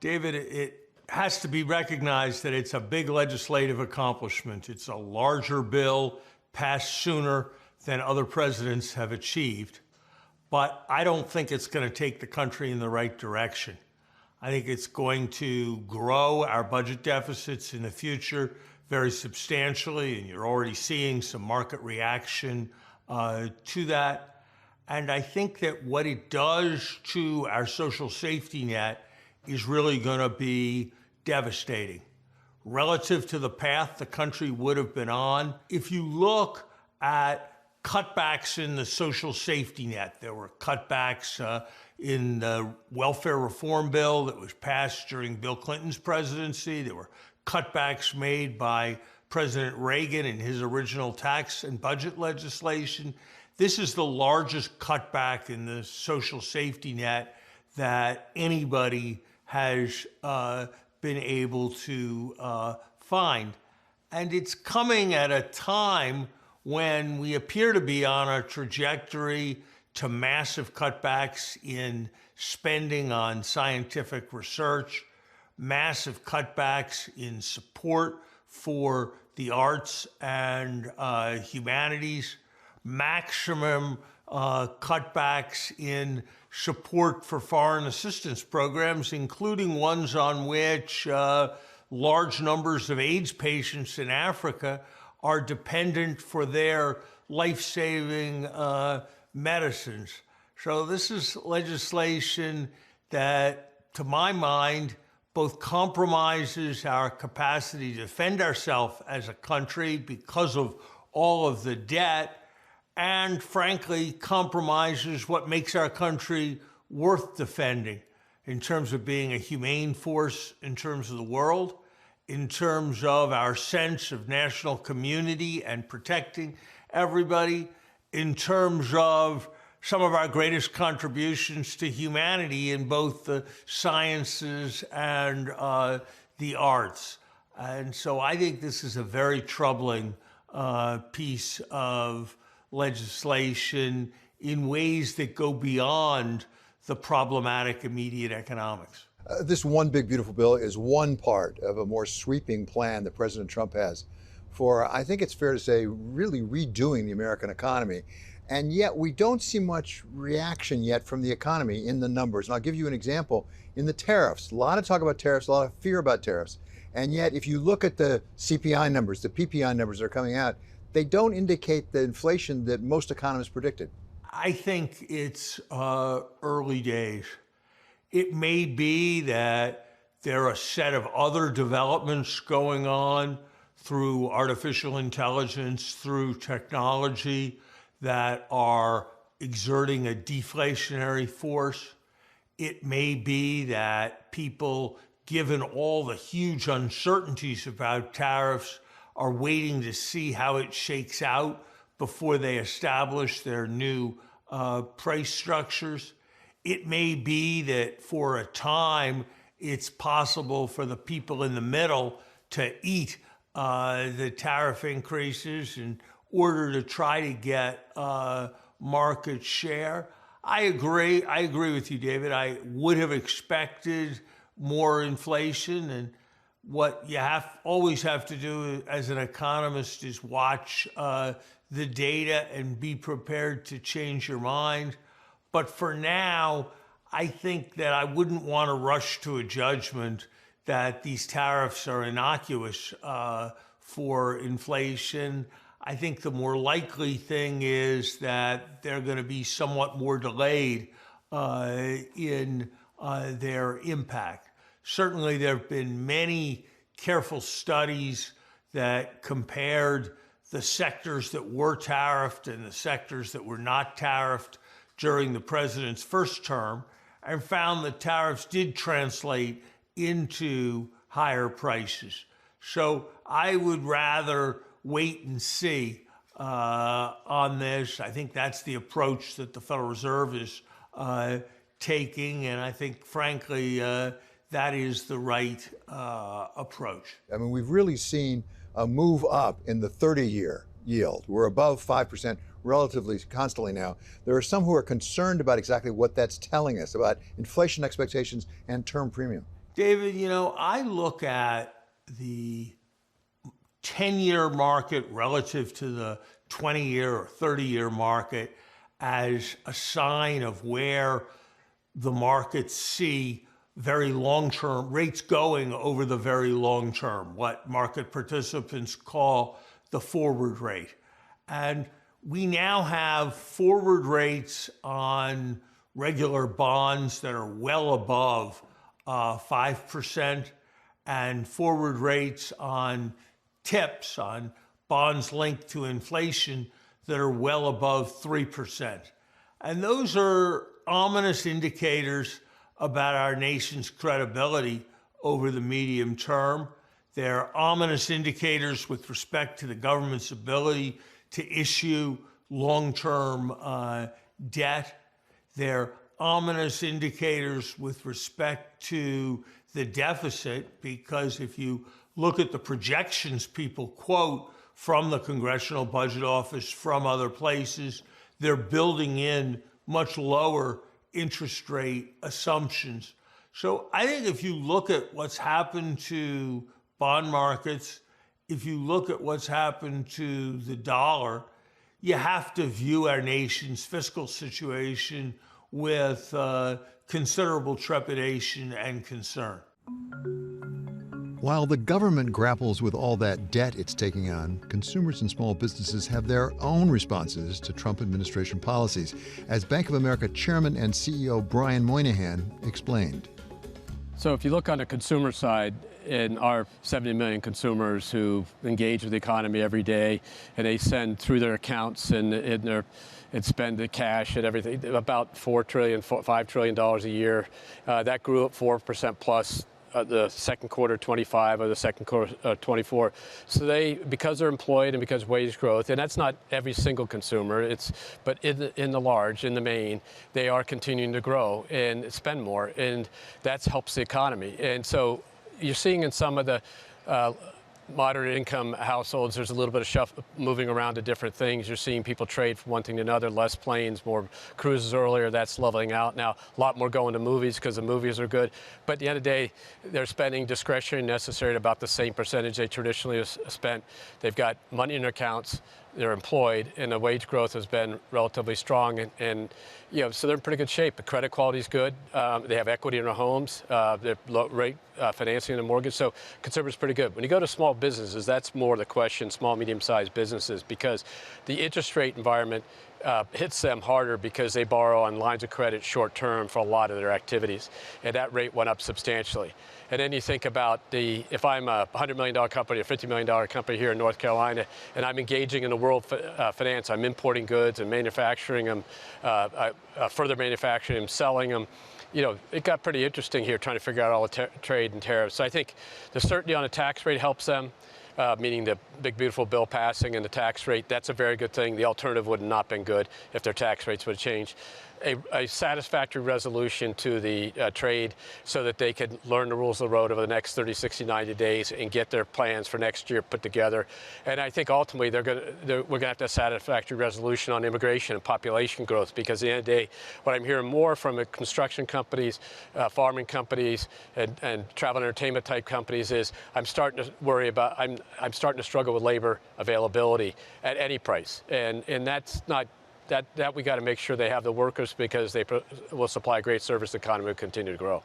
David, it has to be recognized that it's a big legislative accomplishment. It's a larger bill, passed sooner than other presidents have achieved. But I don't think it's going to take the country in the right direction. I think it's going to grow our budget deficits in the future very substantially, and you're already seeing some market reaction to that. And I think that what it does to our social safety net is really going to be devastating relative to the path the country would have been on. If you look at cutbacks in the social safety net, there were cutbacks in the welfare reform bill that was passed during Bill Clinton's presidency. There were cutbacks made by President Reagan in his original tax and budget legislation. This is the largest cutback in the social safety net that anybody has been able to find. And it's coming at a time when we appear to be on a trajectory to massive cutbacks in spending on scientific research, massive cutbacks in support for the arts and humanities, maximum cutbacks in support for foreign assistance programs, including ones on which large numbers of AIDS patients in Africa are dependent for their life-saving medicines. So this is legislation that, to my mind, both compromises our capacity to defend ourselves as a country because of all of the debt, and frankly, compromises what makes our country worth defending in terms of being a humane force in terms of the world, in terms of our sense of national community and protecting everybody, in terms of some of our greatest contributions to humanity in both the sciences and the arts. And so I think this is a very troubling piece of legislation in ways that go beyond the problematic immediate economics. This one big beautiful bill is one part of a more sweeping plan that President Trump has for, I think it's fair to say, really redoing the American economy. And yet we don't see much reaction yet from the economy in the numbers. And I'll give you an example. In the tariffs, a lot of talk about tariffs, a lot of fear about tariffs. And yet if you look at the CPI numbers, the PPI numbers that are coming out, they don't indicate the inflation that most economists predicted. I think it's early days. It may be that there are a set of other developments going on through artificial intelligence, through technology, that are exerting a deflationary force. It may be that people, given all the huge uncertainties about tariffs, are waiting to see how it shakes out before they establish their new price structures. It may be that for a time, it's possible for the people in the middle to eat the tariff increases in order to try to get market share. I agree with you, David. I would have expected more inflation, and what you always have to do as an economist is watch the data and be prepared to change your mind. But for now, I think that I wouldn't want to rush to a judgment that these tariffs are innocuous for inflation. I think the more likely thing is that they're going to be somewhat more delayed in their impact. Certainly, there have been many careful studies that compared the sectors that were tariffed and the sectors that were not tariffed during the president's first term, and found that tariffs did translate into higher prices. So I would rather wait and see on this. I think that's the approach that the Federal Reserve is taking, and I think, frankly, that is the right approach. I mean, we've really seen a move up in the 30-year yield. We're above 5% relatively constantly now. There are some who are concerned about exactly what that's telling us about inflation expectations and term premium. David, I look at the 10-year market relative to the 20-year or 30-year market as a sign of where the markets see very long-term rates going over the very long term, what market participants call the forward rate. And we now have forward rates on regular bonds that are well above 5%, and forward rates on TIPS, on bonds linked to inflation, that are well above 3%. And those are ominous indicators about our nation's credibility over the medium term. They're ominous indicators with respect to the government's ability to issue long-term debt. They're ominous indicators with respect to the deficit, because if you look at the projections people quote from the Congressional Budget Office, from other places, they're building in much lower interest rate assumptions. So I think if you look at what's happened to bond markets, if you look at what's happened to the dollar, you have to view our nation's fiscal situation with considerable trepidation and concern. While the government grapples with all that debt it's taking on, consumers and small businesses have their own responses to Trump administration policies, as Bank of America Chairman and CEO Brian Moynihan explained. So if you look on the consumer side, in our 70 million consumers who engage with the economy every day, and they send through their accounts and spend the cash and everything, about $5 trillion a year. That grew at 4% plus the second quarter 25 or the second quarter 24. So they, because they're employed and because wage growth, and that's not every single consumer, but in the main, they are continuing to grow and spend more, and that helps the economy. And so you're seeing in some of the moderate income households, there's a little bit of moving around to different things. You're seeing people trade from one thing to another, less planes, more cruises earlier. That's leveling out now. A lot more going to movies because the movies are good. But at the end of the day, they're spending discretionary necessary at about the same percentage they traditionally spent. They've got money in their accounts. They're employed, and the wage growth has been relatively strong, and so they're in pretty good shape. The credit quality is good. They have equity in their homes. They're low rate financing and mortgage, so consumers pretty good. When you go to small businesses, that's more the question, small, medium-sized businesses, because the interest rate environment hits them harder because they borrow on lines of credit short-term for a lot of their activities, and that rate went up substantially. And then you think about if I'm a $100 million company, a $50 million company here in North Carolina, and I'm engaging in the world finance, I'm importing goods and manufacturing them, further manufacturing them, selling them. It got pretty interesting here trying to figure out all the trade and tariffs. So I think the certainty on the tax rate helps them, meaning the big, beautiful bill passing and the tax rate. That's a very good thing. The alternative would not have been good if their tax rates would have changed. A satisfactory resolution to the trade so that they could learn the rules of the road over the next 30, 60, 90 days and get their plans for next year put together. And I think ultimately we're going to have a satisfactory resolution on immigration and population growth, because at the end of the day, what I'm hearing more from construction companies, farming companies, and travel and entertainment type companies is I'm starting to worry about, I'm starting to struggle with labor availability at any price. And that's not, that we got to make sure they have the workers, because they will supply great service, the economy will continue to grow.